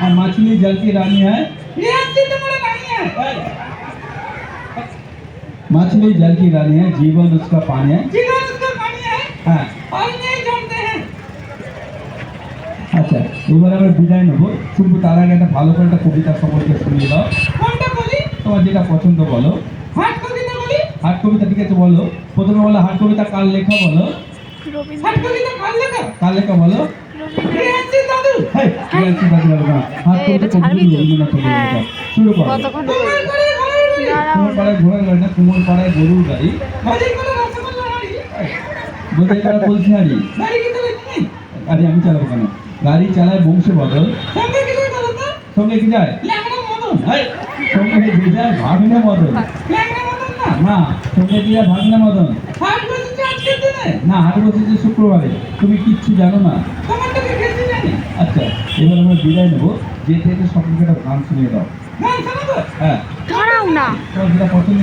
मछली जल की रानी है। मछली जल की रानी है, जीवन उसका पानी है। हाँ। আচ্ছা, এবার আমরা বিদায় নেবো। শুনবো তার আগে একটা ভালো করে একটা কবিতা সম্পর্কে শুনিয়ে দাও। তোমার যেটা পছন্দ বলো। হাট কবিতা ঠিক আছে বলো। প্রথমে বলো হাট কবিতা কার লেখা বলো। কার লেখা বলো। দাদু বলো না। হাট কবিতা কবি রবীন্দ্রনাথ ঠাকুরের লেখা। শুরু করো। কুমোর পাড়ায় ঘোড়ার গাড়ি না, কুমোর পাড়ায় গরুর গাড়ি। বোঝাই করা বলছি হারি। আরে আমি চালাবো কেন? গাড়ি চালায় বংশে বদল। সঙ্গে কি যায়? সঙ্গে যে যায় ভাগনা মদন। না, সঙ্গে কি যায় ভাগনা মদন। না, হাট বসেছে শুক্রবারে। তুমি কিচ্ছু জানো না। আচ্ছা, এবার আমরা বিদায় নেবো। যে থেকে সকলকে একটা গান শুনিয়ে দাও। হ্যাঁ, তোমার যেটা পছন্দ।